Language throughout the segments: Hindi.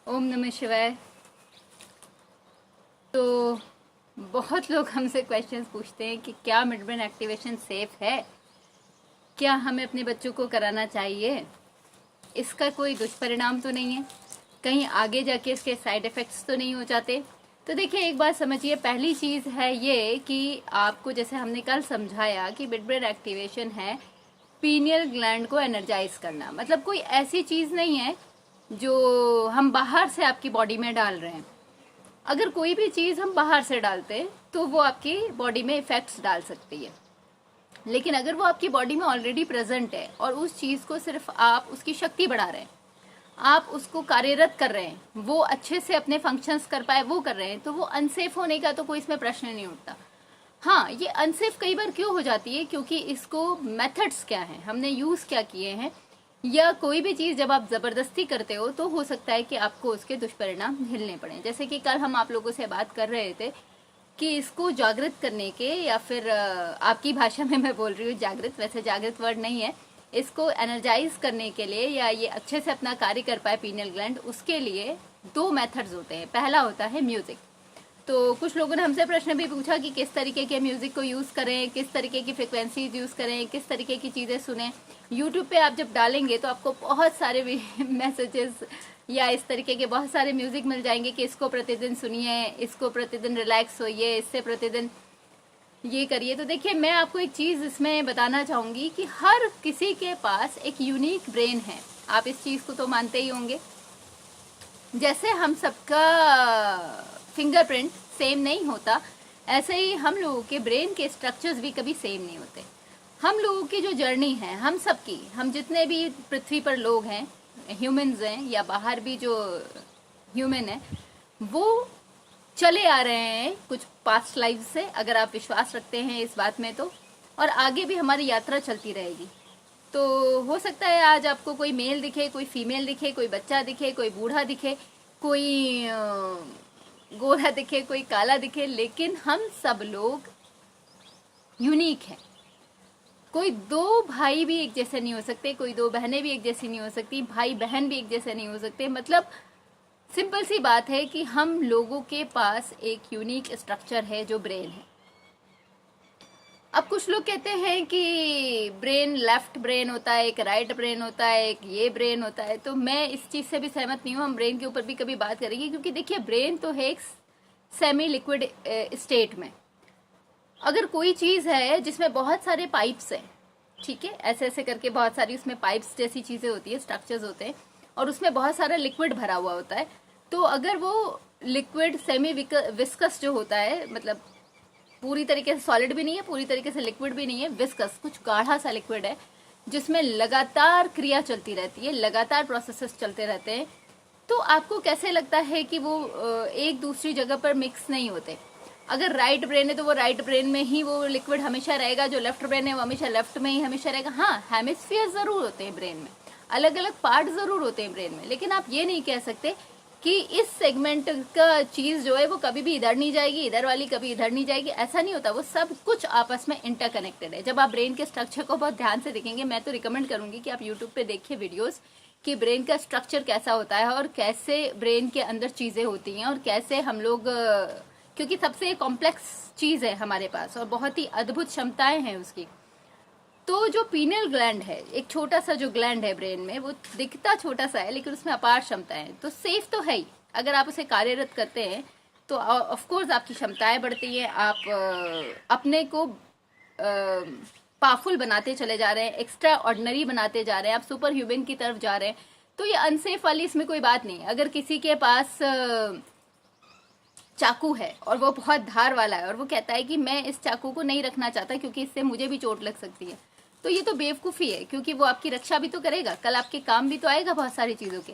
ओम नमः शिवाय। तो बहुत लोग हमसे क्वेश्चंस पूछते हैं कि क्या मिड ब्रेन एक्टिवेशन सेफ है, क्या हमें अपने बच्चों को कराना चाहिए, इसका कोई दुष्परिणाम तो नहीं है, कहीं आगे जाके इसके साइड इफेक्ट्स तो नहीं हो जाते। तो देखिए, एक बात समझिए, पहली चीज है ये कि आपको, जैसे हमने कल समझाया कि मिड ब्रेन एक्टिवेशन है पीनियल ग्लैंड को एनर्जाइज करना। मतलब कोई ऐसी चीज नहीं है जो हम बाहर से आपकी बॉडी में डाल रहे हैं। अगर कोई भी चीज हम बाहर से डालते हैं तो वो आपकी बॉडी में इफेक्ट्स डाल सकती है, लेकिन अगर वो आपकी बॉडी में ऑलरेडी प्रेजेंट है और उस चीज को सिर्फ आप उसकी शक्ति बढ़ा रहे हैं, आप उसको कार्यरत कर रहे हैं, वो अच्छे से अपने फंक्शंस कर पाए वो कर रहे हैं, तो वो अनसेफ होने का तो कोई इसमें प्रश्न नहीं उठता। हाँ, ये अनसेफ कई बार क्यों हो जाती है, क्योंकि इसको मेथड्स क्या हैं, हमने यूज क्या किए हैं, या कोई भी चीज जब आप जबरदस्ती करते हो तो हो सकता है कि आपको उसके दुष्परिणाम झेलने पड़े। जैसे कि कल हम आप लोगों से बात कर रहे थे कि इसको जागृत करने के, या फिर आपकी भाषा में मैं बोल रही हूँ जागृत, वैसे जागृत वर्ड नहीं है, इसको एनर्जाइज करने के लिए या ये अच्छे से अपना कार्य कर पाए पीनियल ग्लैंड, उसके लिए दो मेथड्स होते हैं। पहला होता है म्यूजिक। तो कुछ लोगों ने हमसे प्रश्न भी पूछा कि किस तरीके के म्यूजिक को यूज करें, किस तरीके की फ्रिक्वेंसीज यूज करें, किस तरीके की चीजें सुने। यूट्यूब पे आप जब डालेंगे तो आपको बहुत सारे मैसेजेस या इस तरीके के बहुत सारे म्यूजिक मिल जाएंगे कि इसको प्रतिदिन सुनिए, इसको प्रतिदिन रिलैक्स होइए, इससे प्रतिदिन ये करिए। तो देखिए, मैं आपको एक चीज इसमें बताना चाहूंगी कि हर किसी के पास एक यूनिक ब्रेन है। आप इस चीज को तो मानते ही होंगे। जैसे हम सबका फिंगरप्रिंट सेम नहीं होता, ऐसे ही हम लोगों के ब्रेन के स्ट्रक्चर्स भी कभी सेम नहीं होते। हम लोगों की जो जर्नी है, हम सबकी, हम जितने भी पृथ्वी पर लोग हैं, ह्यूमंस हैं या बाहर भी जो ह्यूमन है, वो चले आ रहे हैं कुछ पास्ट लाइफ से, अगर आप विश्वास रखते हैं इस बात में तो, और आगे भी हमारी यात्रा चलती रहेगी। तो हो सकता है आज आपको कोई मेल दिखे, कोई फीमेल दिखे, कोई बच्चा दिखे, कोई बूढ़ा दिखे, कोई गोरा दिखे, कोई काला दिखे, लेकिन हम सब लोग यूनिक हैं। कोई दो भाई भी एक जैसे नहीं हो सकते, कोई दो बहनें भी एक जैसी नहीं हो सकती, भाई बहन भी एक जैसे नहीं हो सकते। मतलब सिंपल सी बात है कि हम लोगों के पास एक यूनिक स्ट्रक्चर है जो ब्रेन है। अब कुछ लोग कहते हैं कि ब्रेन, लेफ्ट ब्रेन होता है, एक राइट ब्रेन होता है, एक ये ब्रेन होता है। तो मैं इस चीज से भी सहमत नहीं हूँ। हम ब्रेन के ऊपर भी कभी बात करेंगे, क्योंकि देखिए, ब्रेन तो है एक सेमी लिक्विड स्टेट में। अगर कोई चीज है जिसमें बहुत सारे पाइप्स हैं, ठीक है, ऐसे ऐसे करके बहुत सारी उसमें पाइप्स जैसी चीजें होती है, स्ट्रक्चर्स होते हैं, और उसमें बहुत सारा लिक्विड भरा हुआ होता है, तो अगर वो लिक्विड सेमी विस्कस जो होता है, मतलब पूरी तरीके से सॉलिड भी नहीं है, पूरी तरीके से लिक्विड भी नहीं है, विस्कस, कुछ गाढ़ा सा लिक्विड है जिसमें लगातार क्रिया चलती रहती है, लगातार प्रोसेसेस चलते रहते हैं, तो आपको कैसे लगता है कि वो एक दूसरी जगह पर मिक्स नहीं होते। अगर राइट ब्रेन है तो वो राइट ब्रेन में ही वो लिक्विड हमेशा रहेगा, जो लेफ्ट ब्रेन है वो हमेशा लेफ्ट में ही हमेशा रहेगा। हाँ, हेमिस्फीयर जरूर होते हैं ब्रेन में, अलग अलग पार्ट जरूर होते हैं ब्रेन में, लेकिन आप ये नहीं कह सकते कि इस सेगमेंट का चीज जो है वो कभी भी इधर नहीं जाएगी, इधर वाली कभी इधर नहीं जाएगी। ऐसा नहीं होता, वो सब कुछ आपस में इंटरकनेक्टेड है। जब आप ब्रेन के स्ट्रक्चर को बहुत ध्यान से देखेंगे, मैं तो रिकमेंड करूंगी कि आप यूट्यूब पे देखिए वीडियोस कि ब्रेन का स्ट्रक्चर कैसा होता है और कैसे ब्रेन के अंदर चीजें होती हैं, और कैसे हम लोग, क्योंकि सबसे कॉम्प्लेक्स चीज है हमारे पास और बहुत ही अद्भुत क्षमताएं हैं उसकी। तो जो पीनियल ग्लैंड है, एक छोटा सा जो ग्लैंड है ब्रेन में, वो दिखता छोटा सा है लेकिन उसमें अपार क्षमताएं हैं। तो सेफ तो है ही, अगर आप उसे कार्यरत करते हैं तो ऑफ कोर्स आपकी क्षमताएं बढ़ती हैं, आप अपने को पावरफुल बनाते चले जा रहे हैं, एक्स्ट्रा ऑर्डिनरी बनाते जा रहे हैं, आप सुपर ह्यूमन की तरफ जा रहे हैं। तो ये अनसेफ वाली इसमें कोई बात नहीं है। अगर किसी के पास चाकू है और वो बहुत धार वाला है और वो कहता है कि मैं इस चाकू को नहीं रखना चाहता क्योंकि इससे मुझे भी चोट लग सकती है, तो ये तो बेवकूफ़ी है, क्योंकि वो आपकी रक्षा भी तो करेगा, कल आपके काम भी तो आएगा बहुत सारी चीज़ों के।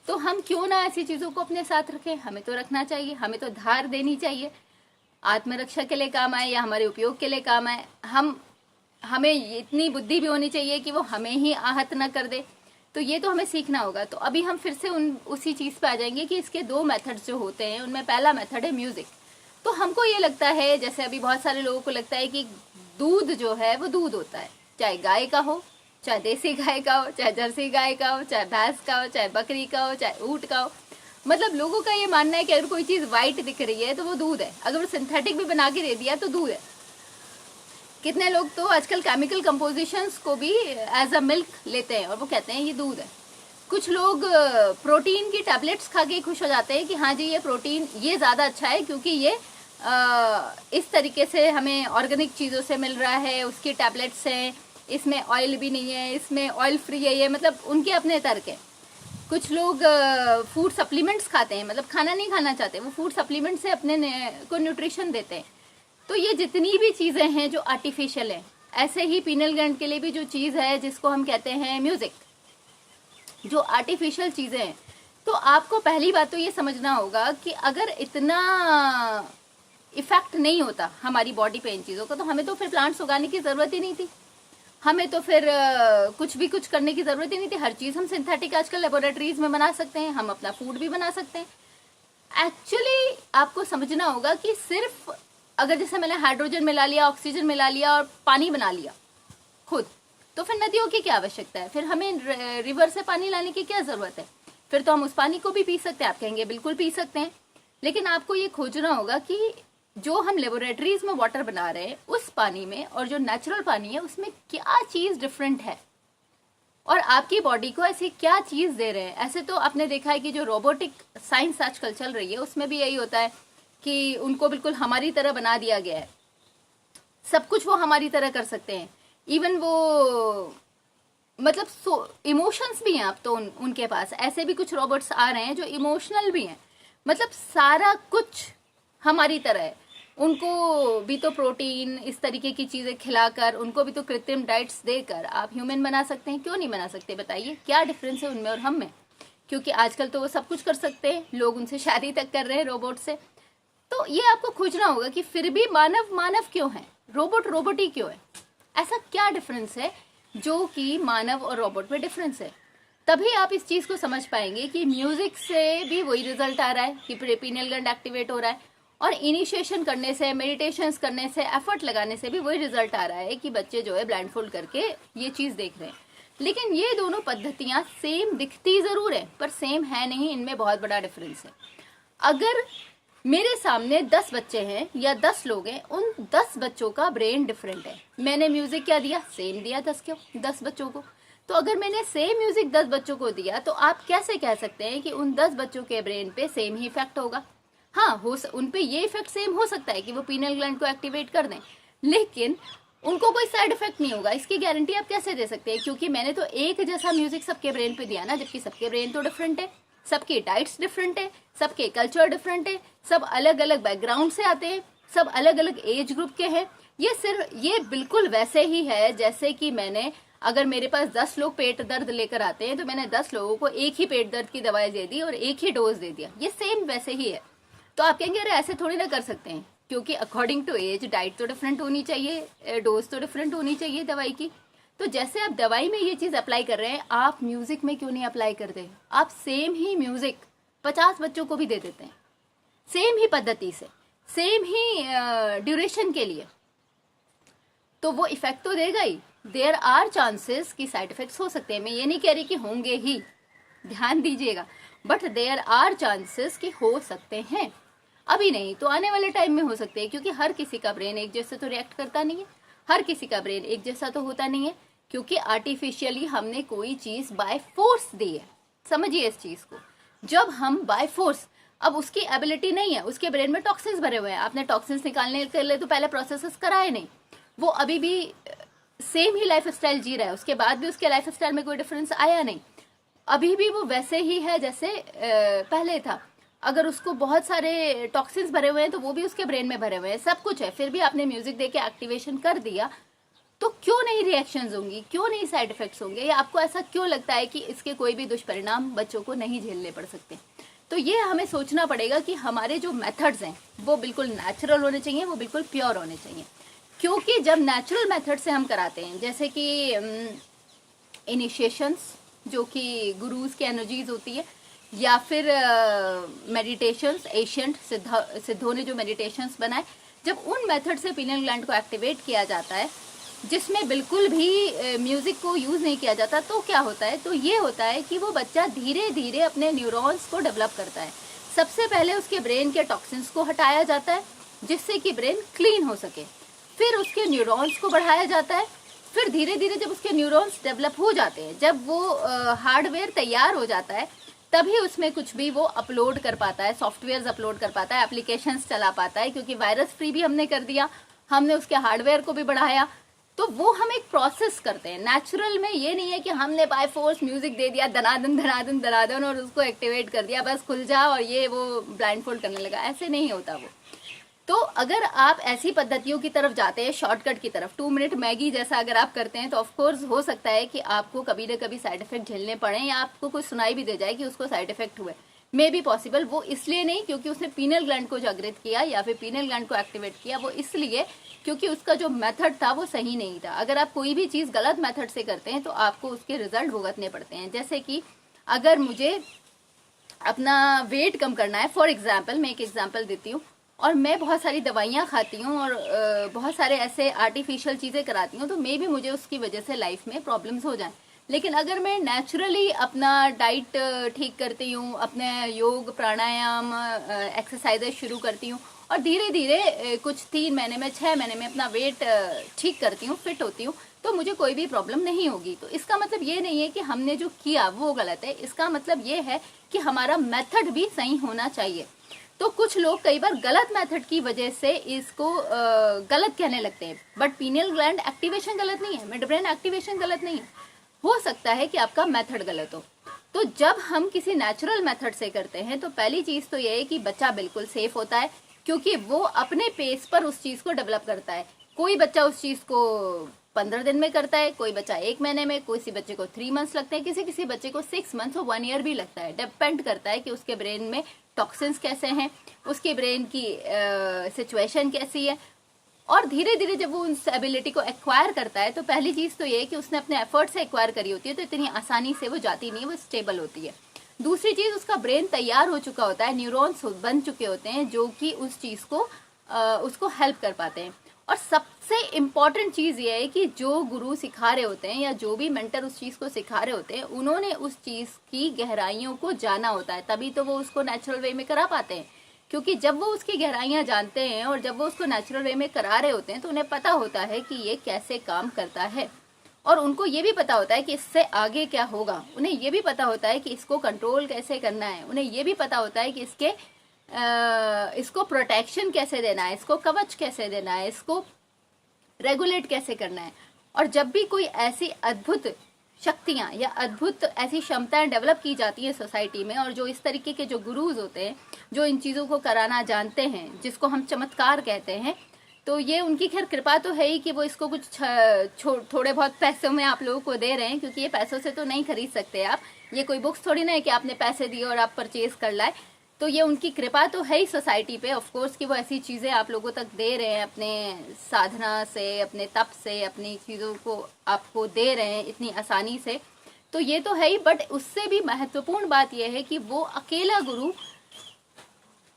तो हम क्यों ना ऐसी चीज़ों को अपने साथ रखें, हमें तो रखना चाहिए, हमें तो धार देनी चाहिए, आत्मरक्षा के लिए काम आए या हमारे उपयोग के लिए काम आए। हमें इतनी बुद्धि भी होनी चाहिए कि वो हमें ही आहत न कर दे। तो ये तो हमें सीखना होगा। तो अभी हम फिर से उसी चीज़ पे आ जाएंगे कि इसके दो मेथड्स जो होते हैं, उनमें पहला मेथड है म्यूजिक। तो हमको ये लगता है, जैसे अभी बहुत सारे लोगों को लगता है कि दूध जो है वो दूध होता है, चाहे गाय का हो, चाहे देसी गाय का हो, चाहे जर्सी गाय का हो, चाहे भैंस का हो, चाहे बकरी का हो, चाहे ऊँट का हो, मतलब लोगों का ये मानना है कि अगर कोई चीज वाइट दिख रही है तो वो दूध है, अगर वो सिंथेटिक भी बना के दे दिया तो दूध है। कितने लोग तो आजकल केमिकल कंपोजिशंस को भी एज अ मिल्क लेते हैं और वो कहते हैं ये दूध है। कुछ लोग प्रोटीन की टैबलेट्स खा के खुश हो जाते हैं कि हाँ जी ये प्रोटीन ये ज़्यादा अच्छा है क्योंकि ये इस तरीके से हमें ऑर्गेनिक चीज़ों से मिल रहा है, उसकी टैबलेट्स हैं, इसमें ऑयल भी नहीं है, इसमें ऑयल फ्री है, ये मतलब उनके अपने तर्क है। कुछ लोग फूड सप्लीमेंट्स खाते हैं, मतलब खाना नहीं खाना चाहते, वो फूड सप्लीमेंट से अपने को न्यूट्रिशन देते हैं। तो ये जितनी भी चीज़ें हैं जो आर्टिफिशियल हैं, ऐसे ही पीनल ग्लैंड के लिए भी जो चीज़ है जिसको हम कहते हैं म्यूजिक, जो आर्टिफिशियल चीज़ें हैं, तो आपको पहली बात तो ये समझना होगा कि अगर इतना इफेक्ट नहीं होता हमारी बॉडी पे इन चीज़ों का, तो हमें तो फिर प्लांट्स उगाने की ज़रूरत ही नहीं थी, हमें तो फिर कुछ करने की ज़रूरत ही नहीं थी। हर चीज़ हम सिंथेटिक आजकल लेबोरेटरीज में बना सकते हैं, हम अपना फूड भी बना सकते हैं। एक्चुअली आपको समझना होगा कि सिर्फ अगर जैसे मैंने हाइड्रोजन मिला लिया, ऑक्सीजन मिला लिया और पानी बना लिया खुद, तो फिर नदियों की क्या आवश्यकता है, फिर हमें रिवर से पानी लाने की क्या ज़रूरत है, फिर तो हम उस पानी को भी पी सकते हैं। आप कहेंगे बिल्कुल पी सकते हैं, लेकिन आपको ये खोजना होगा कि जो हम लेबोरेटरीज में वाटर बना रहे हैं उस पानी में और जो नेचुरल पानी है उसमें क्या चीज़ डिफरेंट है और आपकी बॉडी को ऐसी क्या चीज़ दे रहे हैं। ऐसे तो आपने देखा है कि जो रोबोटिक साइंस आजकल चल रही है उसमें भी यही होता है कि उनको बिल्कुल हमारी तरह बना दिया गया है, सब कुछ वो हमारी तरह कर सकते हैं। इवन वो मतलब इमोशंस भी हैं अब तो उनके पास, ऐसे भी कुछ रोबोट्स आ रहे हैं जो इमोशनल भी हैं, मतलब सारा कुछ हमारी तरह है। उनको भी तो प्रोटीन इस तरीके की चीज़ें खिलाकर, उनको भी तो कृत्रिम डाइट्स देकर आप ह्यूमन बना सकते हैं, क्यों नहीं बना सकते? बताइए क्या डिफरेंस है उनमें और हम में? क्योंकि आजकल तो वो सब कुछ कर सकते हैं, लोग उनसे शादी तक कर रहे हैं रोबोट से। तो ये आपको खोजना होगा कि फिर भी मानव मानव क्यों है, रोबोट रोबोट ही क्यों है, ऐसा क्या डिफरेंस है जो कि मानव और रोबोट में डिफरेंस है। तभी आप इस चीज़ को समझ पाएंगे कि म्यूजिक से भी वही रिजल्ट आ रहा है कि पीनियल ग्लैंड एक्टिवेट हो रहा है, और इनिशिएशन करने से, मेडिटेशंस करने से, एफर्ट लगाने से भी वही रिजल्ट आ रहा है कि बच्चे जो है ब्लाइंड फोल्ड करके ये चीज़ देख रहे हैं। लेकिन ये दोनों पद्धतियाँ सेम दिखती ज़रूर है पर सेम है नहीं, इनमें बहुत बड़ा डिफरेंस है। अगर मेरे सामने 10 बच्चे हैं या 10 लोग हैं, उन 10 बच्चों का ब्रेन डिफरेंट है। मैंने म्यूजिक क्या दिया, सेम दिया 10 बच्चों को। तो अगर मैंने सेम म्यूजिक 10 बच्चों को दिया तो आप कैसे कह सकते हैं कि उन 10 बच्चों के ब्रेन पे सेम ही इफेक्ट होगा? हाँ, उन पे ये इफेक्ट सेम हो सकता है कि वो पीनल ग्लैंड को एक्टिवेट कर दें, लेकिन उनको कोई साइड इफेक्ट नहीं होगा। इसकी गारंटी आप कैसे दे सकते हैं? क्योंकि मैंने तो एक जैसा म्यूजिक सबके ब्रेन पे दिया ना, जबकि सबके ब्रेन तो डिफरेंट है, सबके डाइट्स डिफरेंट है, सबके कल्चर डिफरेंट है, सब अलग अलग बैकग्राउंड से आते हैं, सब अलग अलग एज ग्रुप के हैं। ये बिल्कुल वैसे ही है जैसे कि मैंने, अगर मेरे पास 10 लोग पेट दर्द लेकर आते हैं तो मैंने 10 लोगों को एक ही पेट दर्द की दवाई दे दी और एक ही डोज दे दिया, ये सेम वैसे ही है। तो आप कहेंगे अरे ऐसे थोड़ी ना कर सकते हैं, क्योंकि अकॉर्डिंग टू एज डाइट तो डिफरेंट होनी चाहिए, डोज तो डिफरेंट होनी चाहिए दवाई की। तो जैसे आप दवाई में ये चीज़ अप्लाई कर रहे हैं, आप म्यूजिक में क्यों नहीं अप्लाई करते? आप सेम ही म्यूजिक 50 बच्चों को भी दे देते हैं, सेम ही पद्धति से, सेम ही ड्यूरेशन के लिए, तो वो इफेक्ट तो देगा ही। देयर आर चांसेस कि साइड इफेक्ट्स हो सकते हैं, मैं ये नहीं कह रही कि होंगे ही, ध्यान दीजिएगा, बट देयर आर चांसेस कि हो सकते हैं। अभी नहीं तो आने वाले टाइम में हो सकते हैं, क्योंकि हर किसी का ब्रेन एक जैसे तो रिएक्ट करता नहीं है, हर किसी का ब्रेन एक जैसा तो होता नहीं है, क्योंकि आर्टिफिशियली हमने कोई चीज बाय फोर्स दी है। समझिए इस चीज को, जब हम बाय फोर्स, अब उसकी एबिलिटी नहीं है, उसके ब्रेन में टॉक्सिन्स भरे हुए हैं, आपने टॉक्सिन्स निकालने के लिए तो पहले प्रोसेसेस कराए नहीं, वो अभी भी सेम ही लाइफ स्टाइल जी रहा है, उसके बाद भी उसके लाइफ स्टाइल में कोई डिफरेंस आया नहीं, अभी भी वो वैसे ही है जैसे पहले था। अगर उसको बहुत सारे टॉक्सिन्स भरे हुए हैं तो वो भी उसके ब्रेन में भरे हुए हैं, सब कुछ है, फिर भी आपने म्यूजिक देके एक्टिवेशन कर दिया, तो क्यों नहीं रिएक्शंस होंगी, क्यों नहीं साइड इफेक्ट्स होंगे? या आपको ऐसा क्यों लगता है कि इसके कोई भी दुष्परिणाम बच्चों को नहीं झेलने पड़ सकते? तो ये हमें सोचना पड़ेगा कि हमारे जो मेथड्स हैं वो बिल्कुल नेचुरल होने चाहिए, वो बिल्कुल प्योर होने चाहिए। क्योंकि जब नेचुरल मेथड से हम कराते हैं, जैसे कि इनिशिएशंस जो कि गुरुज की एनर्जीज होती है, या फिर मेडिटेशंस, एशियंट सिद्धों ने जो मेडिटेशंस बनाए, जब उन मेथड से पीनियल ग्लैंड को एक्टिवेट किया जाता है जिसमें बिल्कुल भी म्यूजिक को यूज नहीं किया जाता, तो क्या होता है, तो ये होता है कि वो बच्चा धीरे धीरे अपने न्यूरॉन्स को डेवलप करता है। सबसे पहले उसके ब्रेन के टॉक्सिन्स को हटाया जाता है जिससे कि ब्रेन क्लीन हो सके, फिर उसके न्यूरॉन्स को बढ़ाया जाता है, फिर धीरे धीरे जब उसके न्यूरॉन्स डेवलप हो जाते हैं, जब वो हार्डवेयर तैयार हो जाता है, तभी उसमें कुछ भी वो अपलोड कर पाता है, सॉफ्टवेयर अपलोड कर पाता है, एप्लीकेशंस चला पाता है, क्योंकि वायरस फ्री भी हमने कर दिया, हमने उसके हार्डवेयर को भी बढ़ाया। तो वो हम एक प्रोसेस करते हैं। नेचुरल में ये नहीं है कि हमने बाय फोर्स म्यूजिक दे दिया, धनाधन धनाधन धनाधन, और उसको एक्टिवेट कर दिया, बस खुल जा और ये वो ब्लाइंड फोल्ड करने लगा, ऐसे नहीं होता वो। तो अगर आप ऐसी पद्धतियों की तरफ जाते हैं, शॉर्टकट की तरफ, 2 मिनट मैगी जैसा अगर आप करते हैं, तो ऑफ कोर्स हो सकता है कि आपको कभी न कभी साइड इफेक्ट झेलने पड़े, या आपको कुछ सुनाई भी दे जाए कि उसको साइड इफेक्ट हुए। मे बी पॉसिबल, वो इसलिए नहीं क्योंकि उसने पीनल ग्लैंड को जागृत किया या फिर पीनल ग्लैंड को एक्टिवेट किया, वो इसलिए क्योंकि उसका जो मेथड था वो सही नहीं था। अगर आप कोई भी चीज गलत मेथड से करते हैं तो आपको उसके रिजल्ट भुगतने पड़ते हैं। जैसे कि अगर मुझे अपना वेट कम करना है, फॉर एग्जाम्पल, मैं एक एग्जाम्पल देती हूँ, और मैं बहुत सारी दवाइयाँ खाती हूँ और बहुत सारे ऐसे आर्टिफिशियल चीज़ें कराती हूँ, तो मे भी मुझे उसकी वजह से लाइफ में प्रॉब्लम्स हो जाएं। लेकिन अगर मैं नेचुरली अपना डाइट ठीक करती हूँ, अपने योग प्राणायाम एक्सरसाइजेज शुरू करती हूँ, और धीरे धीरे कुछ 3 महीने में 6 महीने में अपना वेट ठीक करती हूँ, फिट होती हूँ, तो मुझे कोई भी प्रॉब्लम नहीं होगी। तो इसका मतलब ये नहीं है कि हमने जो किया वो गलत है, इसका मतलब ये है कि हमारा मेथड भी सही होना चाहिए। तो कुछ लोग कई बार गलत मेथड की वजह से इसको गलत कहने लगते हैं, बट पीनियल ग्लैंड एक्टिवेशन गलत नहीं है, मिड ब्रेन एक्टिवेशन गलत नहीं है, हो सकता है कि आपका मेथड गलत हो। तो जब हम किसी नेचुरल मेथड से करते हैं तो पहली चीज तो ये है कि बच्चा बिल्कुल सेफ होता है, क्योंकि वो अपने पेस पर उस चीज को डेवलप करता है। कोई बच्चा उस चीज को 15 दिन में करता है, कोई बच्चा 1 महीने में, कोई बच्चे को 3 मंथ्स लगते हैं, किसी बच्चे को 6 मंथ्स और 1 ईयर भी लगता है। डिपेंड करता है कि उसके ब्रेन में टॉक्सिन्स कैसे हैं, उसके ब्रेन की सिचुएशन कैसी है, और धीरे धीरे जब वो उस एबिलिटी को एक्वायर करता है, तो पहली चीज तो ये है कि उसने अपने एफर्ट से एक्वायर करी होती है, तो इतनी आसानी से वो जाती नहीं है, वो स्टेबल होती है। दूसरी चीज, उसका ब्रेन तैयार हो चुका होता है, न्यूरॉन्स बन चुके होते हैं जो कि उस चीज को उसको हेल्प कर पाते हैं। और सबसे इम्पॉर्टेंट चीज ये है कि जो गुरु सिखा रहे होते हैं या जो भी मेंटर उस चीज को सिखा रहे होते हैं, उन्होंने उस चीज की गहराइयों को जाना होता है, तभी तो वो उसको नेचुरल वे में करा पाते हैं। क्योंकि जब वो उसकी गहराइयां जानते हैं और जब वो उसको नेचुरल वे में करा रहे होते हैं, तो उन्हें पता होता है कि ये कैसे काम करता है, और उनको ये भी पता होता है कि इससे आगे क्या होगा, उन्हें ये भी पता होता है कि इसको कंट्रोल कैसे करना है, उन्हें ये भी पता होता है कि इसको प्रोटेक्शन कैसे देना है, इसको कवच कैसे देना है, इसको रेगुलेट कैसे करना है। और जब भी कोई ऐसी अद्भुत शक्तियां या अद्भुत ऐसी क्षमताएं डेवलप की जाती है सोसाइटी में, और जो इस तरीके के जो गुरुज होते हैं जो इन चीजों को कराना जानते हैं, जिसको हम चमत्कार कहते हैं, तो ये उनकी खैर कृपा तो है ही कि वो इसको कुछ थोड़े बहुत पैसों में आप लोगों को दे रहे हैं, क्योंकि ये पैसों से तो नहीं खरीद सकते आप, ये कोई बुक्स थोड़ी ना है कि आपने पैसे दिए और आप परचेज कर लाए। तो ये उनकी कृपा तो है ही सोसाइटी पे, ऑफ कोर्स, कि वो ऐसी चीजें आप लोगों तक दे रहे हैं, अपने साधना से, अपने तप से, अपनी चीजों को आपको दे रहे हैं इतनी आसानी से, तो ये तो है ही। बट उससे भी महत्वपूर्ण बात यह है कि वो अकेला गुरु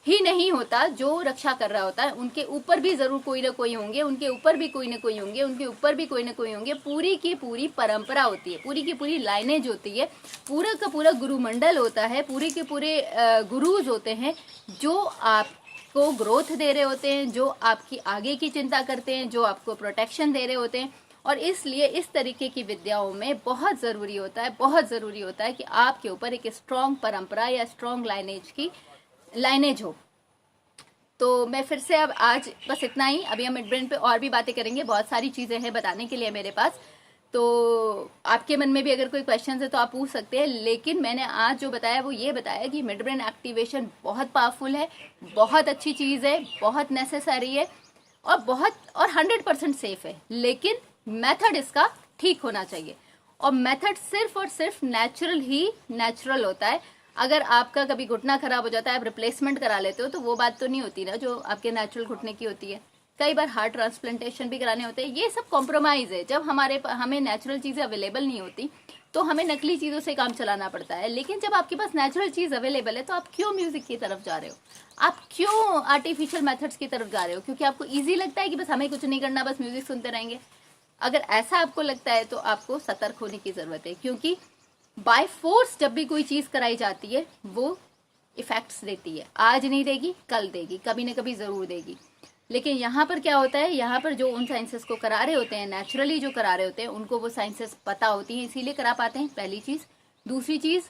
ही नहीं होता जो रक्षा कर रहा होता है, उनके ऊपर भी जरूर कोई ना कोई होंगे, उनके ऊपर भी कोई ना कोई होंगे, उनके ऊपर भी कोई ना कोई होंगे। पूरी की पूरी परंपरा होती है, पूरी की पूरी लाइनेज होती है, पूरा का पूरा गुरुमंडल होता है, पूरे के पूरे गुरुज होते हैं जो आपको ग्रोथ दे रहे होते हैं, जो आपकी आगे की चिंता करते हैं, जो आपको प्रोटेक्शन दे रहे होते हैं। और इसलिए इस तरीके की विद्याओं में बहुत जरूरी होता है, बहुत जरूरी होता है कि आपके ऊपर एक स्ट्रॉन्ग परंपरा या स्ट्रॉन्ग लाइनेज हो। तो मैं फिर से अब आज बस इतना ही, अभी हम मिड ब्रेन पे और भी बातें करेंगे, बहुत सारी चीजें हैं बताने के लिए मेरे पास। तो आपके मन में भी अगर कोई क्वेश्चन है तो आप पूछ सकते हैं, लेकिन मैंने आज जो बताया वो ये बताया कि मिड ब्रेन एक्टिवेशन बहुत पावरफुल है, बहुत अच्छी चीज है, बहुत नेसेसरी है, और 100% सेफ है। लेकिन मेथड इसका ठीक होना चाहिए, और मेथड सिर्फ और सिर्फ नेचुरल होता है। अगर आपका कभी घुटना खराब हो जाता है, आप रिप्लेसमेंट करा लेते हो, तो वो बात तो नहीं होती ना जो आपके नेचुरल घुटने की होती है। कई बार हार्ट ट्रांसप्लांटेशन भी कराने होते हैं, ये सब कॉम्प्रोमाइज है। जब हमें नेचुरल चीजें अवेलेबल नहीं होती तो हमें नकली चीजों से काम चलाना पड़ता है। लेकिन जब आपके पास नेचुरल चीज अवेलेबल है, तो आप क्यों म्यूजिक की तरफ जा रहे हो, आप क्यों आर्टिफिशियल मेथड्स की तरफ जा रहे हो? क्योंकि आपको ईजी लगता है कि बस हमें कुछ नहीं करना, बस म्यूजिक सुनते रहेंगे। अगर ऐसा आपको लगता है तो आपको सतर्क होने की जरूरत है, क्योंकि बाय फोर्स जब भी कोई चीज कराई जाती है वो इफेक्ट्स देती है। आज नहीं देगी, कल देगी, कभी न कभी जरूर देगी। लेकिन यहाँ पर क्या होता है, यहाँ पर जो उन साइंसेस को करा रहे होते हैं, नेचुरली जो करा रहे होते हैं, उनको वो साइंसेस पता होती हैं, इसीलिए करा पाते हैं, पहली चीज। दूसरी चीज,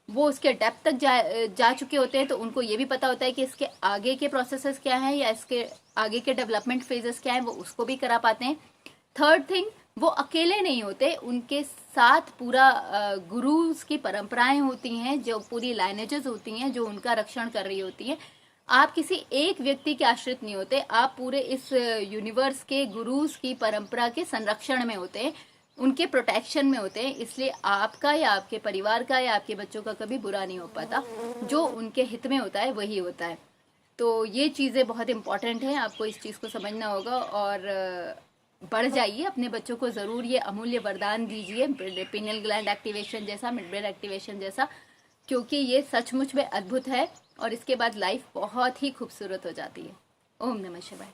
वो उसके डेप्थ तक जा चुके होते हैं, तो उनको ये भी पता होता है कि इसके आगे के प्रोसेसेस क्या हैं या इसके आगे के डेवलपमेंट फेजेस क्या हैं, वो उसको भी करा पाते हैं। थर्ड थिंग, वो अकेले नहीं होते, उनके साथ पूरा गुरुज की परंपराएं होती हैं, जो पूरी लाइनेजेस होती हैं जो उनका रक्षण कर रही होती हैं। आप किसी एक व्यक्ति के आश्रित नहीं होते, आप पूरे इस यूनिवर्स के गुरुज की परंपरा के संरक्षण में होते हैं, उनके प्रोटेक्शन में होते हैं। इसलिए आपका या आपके परिवार का या आपके बच्चों का कभी बुरा नहीं हो पाता, जो उनके हित में होता है वही होता है। तो ये चीज़ें बहुत इंपॉर्टेंट हैं, आपको इस चीज़ को समझना होगा और बढ़ जाइए, अपने बच्चों को ज़रूर ये अमूल्य वरदान दीजिए, पिनियल ग्लैंड एक्टिवेशन जैसा, मिड ब्रेन एक्टिवेशन जैसा, क्योंकि ये सचमुच में अद्भुत है और इसके बाद लाइफ बहुत ही खूबसूरत हो जाती है। ओम नमः शिवाय।